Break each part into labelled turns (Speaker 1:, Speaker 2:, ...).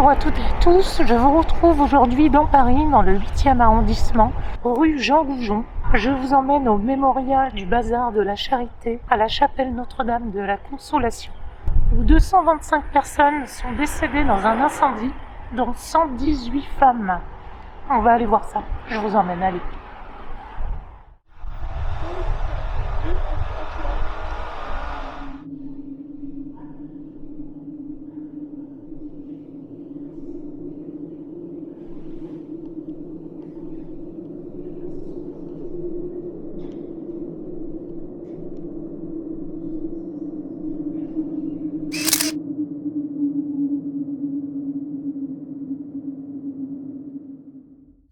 Speaker 1: Bonjour à toutes et à tous, je vous retrouve aujourd'hui dans Paris, dans le 8e arrondissement, rue Jean Goujon. Je vous emmène au mémorial du Bazar de la Charité, à la chapelle Notre-Dame de la Consolation, où 225 personnes sont décédées dans un incendie, dont 118 femmes. On va aller voir ça, je vous emmène, allez.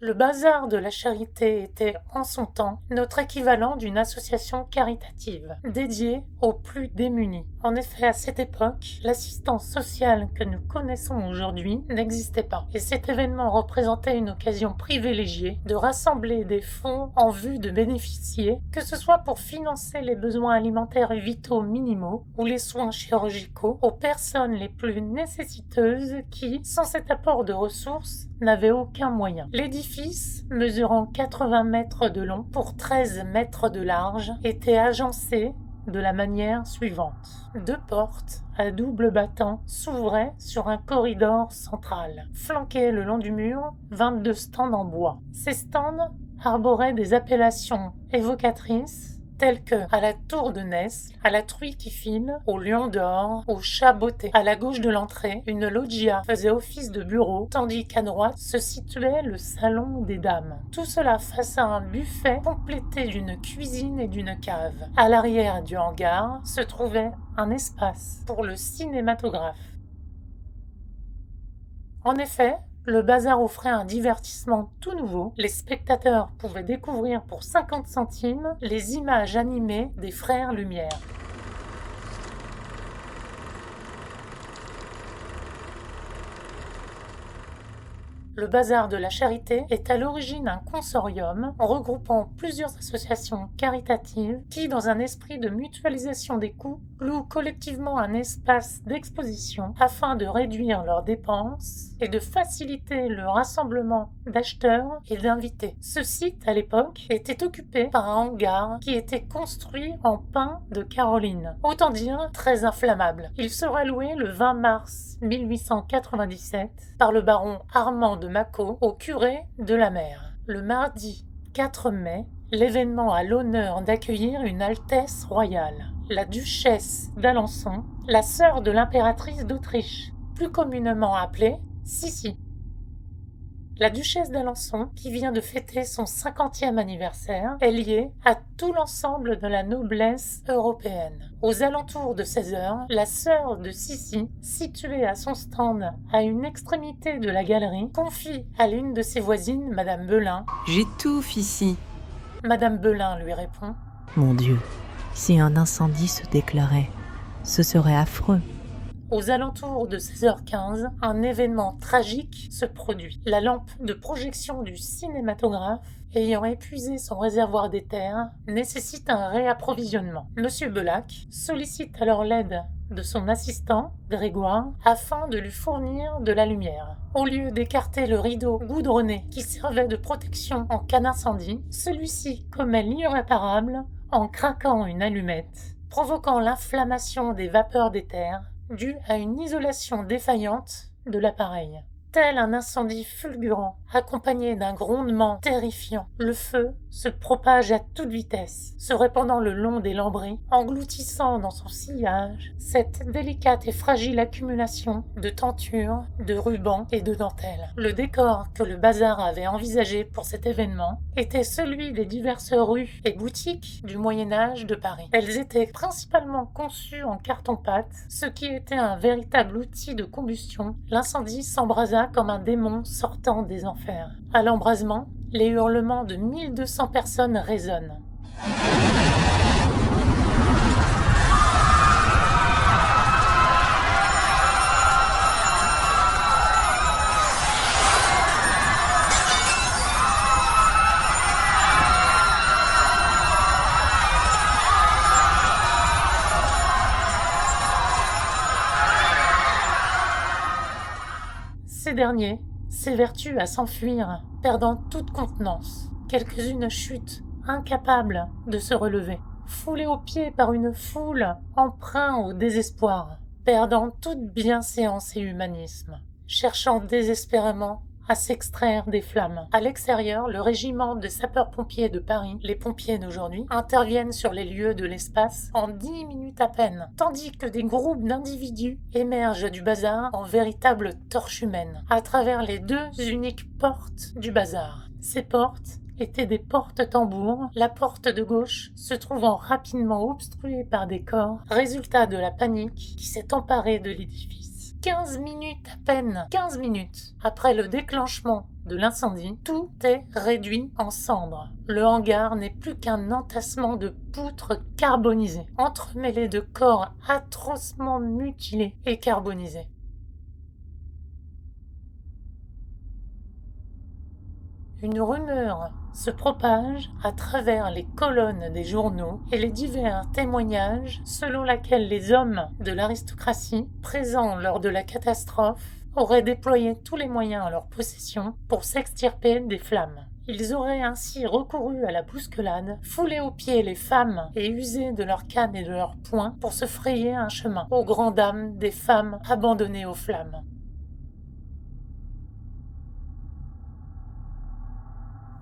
Speaker 1: Le Bazar de la Charité était, en son temps, notre équivalent d'une association caritative, dédiée aux plus démunis. En effet, à cette époque, l'assistance sociale que nous connaissons aujourd'hui n'existait pas, et cet événement représentait une occasion privilégiée de rassembler des fonds en vue de bénéficier, que ce soit pour financer les besoins alimentaires vitaux minimaux ou les soins chirurgicaux aux personnes les plus nécessiteuses qui, sans cet apport de ressources, n'avaient aucun moyen. L'édifice, mesurant 80 mètres de long pour 13 mètres de large, était agencé de la manière suivante. 2 portes à double battant s'ouvraient sur un corridor central. Flanqués le long du mur, 22 stands en bois. Ces stands arboraient des appellations évocatrices tels que à la tour de Nesle, à la truie qui file, au lion d'or, au chat botté. À la gauche de l'entrée, une loggia faisait office de bureau, tandis qu'à droite se situait le salon des dames. Tout cela face à un buffet complété d'une cuisine et d'une cave. À l'arrière du hangar se trouvait un espace pour le cinématographe. En effet, le bazar offrait un divertissement tout nouveau. Les spectateurs pouvaient découvrir pour 50 centimes les images animées des Frères Lumière. Le Bazar de la Charité est à l'origine un consortium regroupant plusieurs associations caritatives qui, dans un esprit de mutualisation des coûts, louent collectivement un espace d'exposition afin de réduire leurs dépenses et de faciliter le rassemblement d'acheteurs et d'invités. Ce site, à l'époque, était occupé par un hangar qui était construit en pin de Caroline, autant dire très inflammable. Il sera loué le 20 mars 1897 par le baron Armand de Mâcon au curé de la Mer. Le mardi 4 mai, l'événement a l'honneur d'accueillir une Altesse royale, la duchesse d'Alençon, la sœur de l'impératrice d'Autriche, plus communément appelée Sissi. La duchesse d'Alençon, qui vient de fêter son 50e anniversaire, est liée à tout l'ensemble de la noblesse européenne. Aux alentours de 16 heures, la sœur de Sissi, située à son stand à une extrémité de la galerie, confie à l'une de ses voisines, Madame Belin.
Speaker 2: « J'étouffe ici. »
Speaker 1: Madame Belin lui répond.
Speaker 2: « Mon Dieu, si un incendie se déclarait, ce serait affreux. »
Speaker 1: Aux alentours de 16h15, un événement tragique se produit. La lampe de projection du cinématographe, ayant épuisé son réservoir d'éther, nécessite un réapprovisionnement. Monsieur Belac sollicite alors l'aide de son assistant, Grégoire, afin de lui fournir de la lumière. Au lieu d'écarter le rideau goudronné qui servait de protection en cas d'incendie, celui-ci commet l'irréparable en craquant une allumette, provoquant l'inflammation des vapeurs d'éther due à une isolation défaillante de l'appareil. Tel un incendie fulgurant, accompagné d'un grondement terrifiant, le feu se propage à toute vitesse, se répandant le long des lambris, engloutissant dans son sillage cette délicate et fragile accumulation de tentures, de rubans et de dentelles. Le décor que le bazar avait envisagé pour cet événement était celui des diverses rues et boutiques du Moyen-Âge de Paris. Elles étaient principalement conçues en carton-pâte, ce qui était un véritable outil de combustion. L'incendie s'embrasa comme un démon sortant des enfers. À l'embrasement, les hurlements de 1200 personnes résonnent. dernier s'évertue à s'enfuir, perdant toute contenance. Quelques-unes chutent, incapables de se relever, foulées aux pieds par une foule empreinte au désespoir, perdant toute bienséance et humanisme, cherchant désespérément à s'extraire des flammes. À l'extérieur, le régiment de sapeurs-pompiers de Paris, les pompiers d'aujourd'hui, interviennent sur les lieux de l'espace en 10 minutes à peine, tandis que des groupes d'individus émergent du bazar en véritables torches humaines, à travers les 2 uniques portes du bazar. Ces portes étaient des portes-tambours, la porte de gauche se trouvant rapidement obstruée par des corps, résultat de la panique qui s'est emparée de l'édifice. 15 minutes à peine, 15 minutes après le déclenchement de l'incendie, tout est réduit en cendres. Le hangar n'est plus qu'un entassement de poutres carbonisées, entremêlées de corps atrocement mutilés et carbonisés. Une rumeur se propage à travers les colonnes des journaux et les divers témoignages selon laquelle les hommes de l'aristocratie, présents lors de la catastrophe, auraient déployé tous les moyens à leur possession pour s'extirper des flammes. Ils auraient ainsi recouru à la bousculade, foulé aux pieds les femmes et usé de leurs cannes et de leurs poings pour se frayer un chemin, aux grandes dames des femmes abandonnées aux flammes.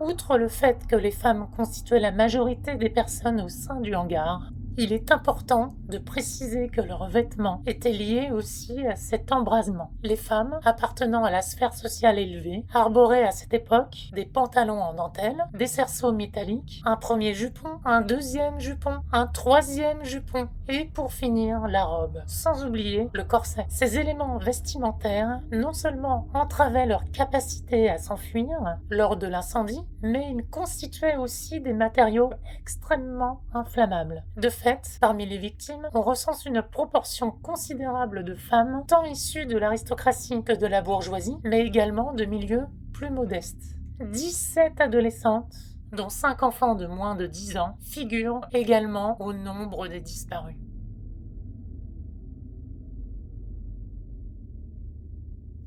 Speaker 1: Outre le fait que les femmes constituaient la majorité des personnes au sein du hangar, il est important de préciser que leurs vêtements étaient liés aussi à cet embrasement. Les femmes, appartenant à la sphère sociale élevée, arboraient à cette époque des pantalons en dentelle, des cerceaux métalliques, un premier jupon, un deuxième jupon, un troisième jupon, et pour finir, la robe, sans oublier le corset. Ces éléments vestimentaires non seulement entravaient leur capacité à s'enfuir lors de l'incendie, mais ils constituaient aussi des matériaux extrêmement inflammables. De fait, parmi les victimes, on recense une proportion considérable de femmes, tant issues de l'aristocratie que de la bourgeoisie, mais également de milieux plus modestes. 17 adolescentes, dont 5 enfants de moins de 10 ans, figurent également au nombre des disparus.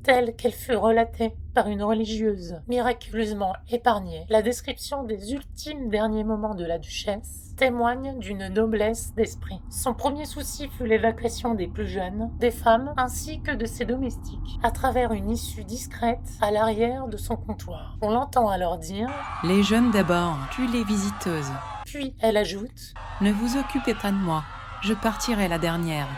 Speaker 1: Telle qu'elle fut relatée par une religieuse miraculeusement épargnée, la description des ultimes derniers moments de la duchesse témoigne d'une noblesse d'esprit. Son premier souci fut l'évacuation des plus jeunes, des femmes ainsi que de ses domestiques, à travers une issue discrète à l'arrière de son comptoir. On l'entend alors dire
Speaker 3: « Les jeunes d'abord, puis les visiteuses. »
Speaker 1: Puis elle ajoute
Speaker 3: « Ne vous occupez pas de moi, je partirai la dernière. »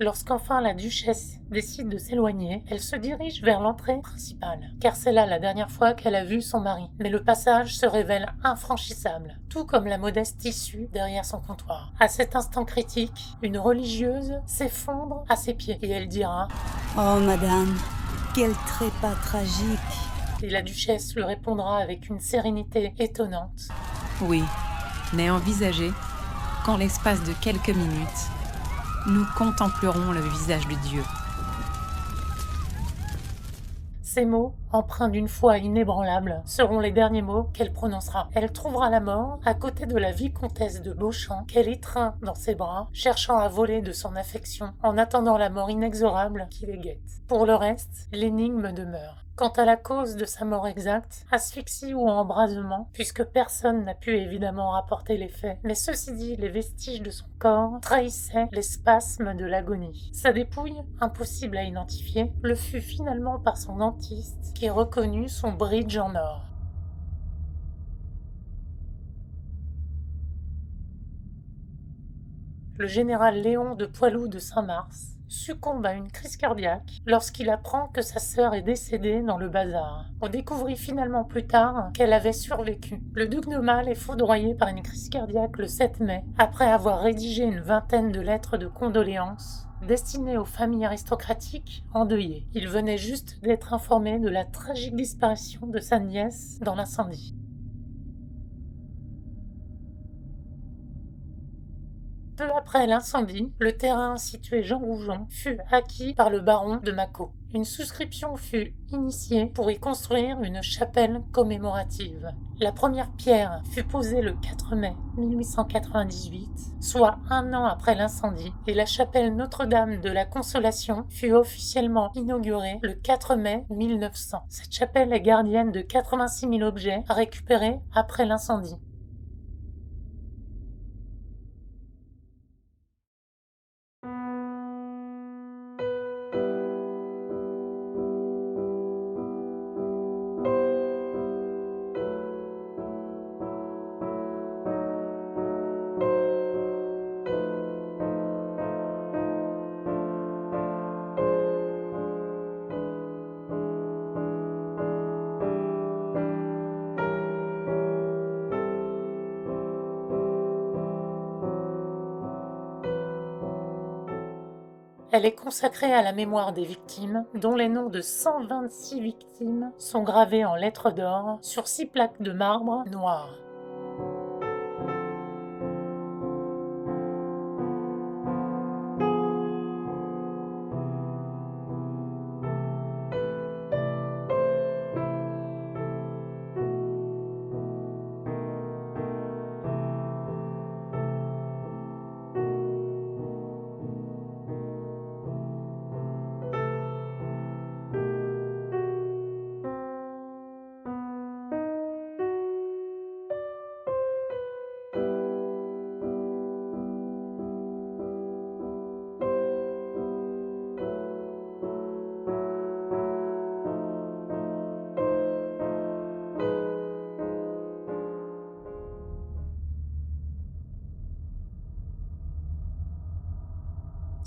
Speaker 1: Lorsqu'enfin la duchesse décide de s'éloigner, elle se dirige vers l'entrée principale, car c'est là la dernière fois qu'elle a vu son mari. Mais le passage se révèle infranchissable, tout comme la modeste issue derrière son comptoir. À cet instant critique, une religieuse s'effondre à ses pieds et elle dira
Speaker 4: « Oh madame, quel trépas tragique !»
Speaker 1: Et la duchesse lui répondra avec une sérénité étonnante.
Speaker 3: « Oui, mais envisagez qu'en l'espace de quelques minutes, nous contemplerons le visage de Dieu. »
Speaker 1: Ces mots, empreints d'une foi inébranlable, seront les derniers mots qu'elle prononcera. Elle trouvera la mort à côté de la vicomtesse de Beauchamp, qu'elle étreint dans ses bras, cherchant à voler de son affection, en attendant la mort inexorable qui les guette. Pour le reste, l'énigme demeure. Quant à la cause de sa mort exacte, asphyxie ou embrasement, puisque personne n'a pu évidemment rapporter les faits, mais ceci dit, les vestiges de son corps trahissaient les spasmes de l'agonie. Sa dépouille, impossible à identifier, le fut finalement par son dentiste, qui reconnut son bridge en or. Le général Léon de Poilhou de Saint-Mars succombe à une crise cardiaque lorsqu'il apprend que sa sœur est décédée dans le bazar. On découvrit finalement plus tard qu'elle avait survécu. Le duc de Malle est foudroyé par une crise cardiaque le 7 mai, après avoir rédigé une vingtaine de lettres de condoléances destinées aux familles aristocratiques endeuillées. Il venait juste d'être informé de la tragique disparition de sa nièce dans l'incendie. Peu après l'incendie, le terrain situé Jean Rougon fut acquis par le baron de Mâcon. une souscription fut initiée pour y construire une chapelle commémorative. La première pierre fut posée le 4 mai 1898, soit un an après l'incendie, et la chapelle Notre-Dame de la Consolation fut officiellement inaugurée le 4 mai 1900. Cette chapelle est gardienne de 86 000 objets à récupérer après l'incendie. Elle est consacrée à la mémoire des victimes, dont les noms de 126 victimes sont gravés en lettres d'or sur 6 plaques de marbre noir.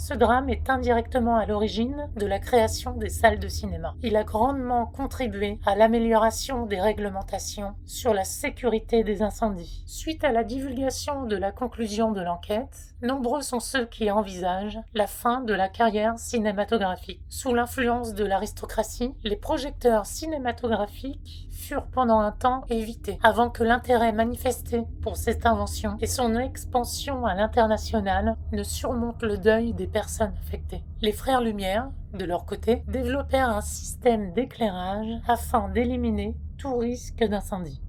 Speaker 1: Ce drame est indirectement à l'origine de la création des salles de cinéma. Il a grandement contribué à l'amélioration des réglementations sur la sécurité des incendies. Suite à la divulgation de la conclusion de l'enquête, nombreux sont ceux qui envisagent la fin de la carrière cinématographique. Sous l'influence de l'aristocratie, les projecteurs cinématographiques furent pendant un temps évités, avant que l'intérêt manifesté pour cette invention et son expansion à l'international ne surmonte le deuil des personnes affectées. Les frères Lumière, de leur côté, développèrent un système d'éclairage afin d'éliminer tout risque d'incendie.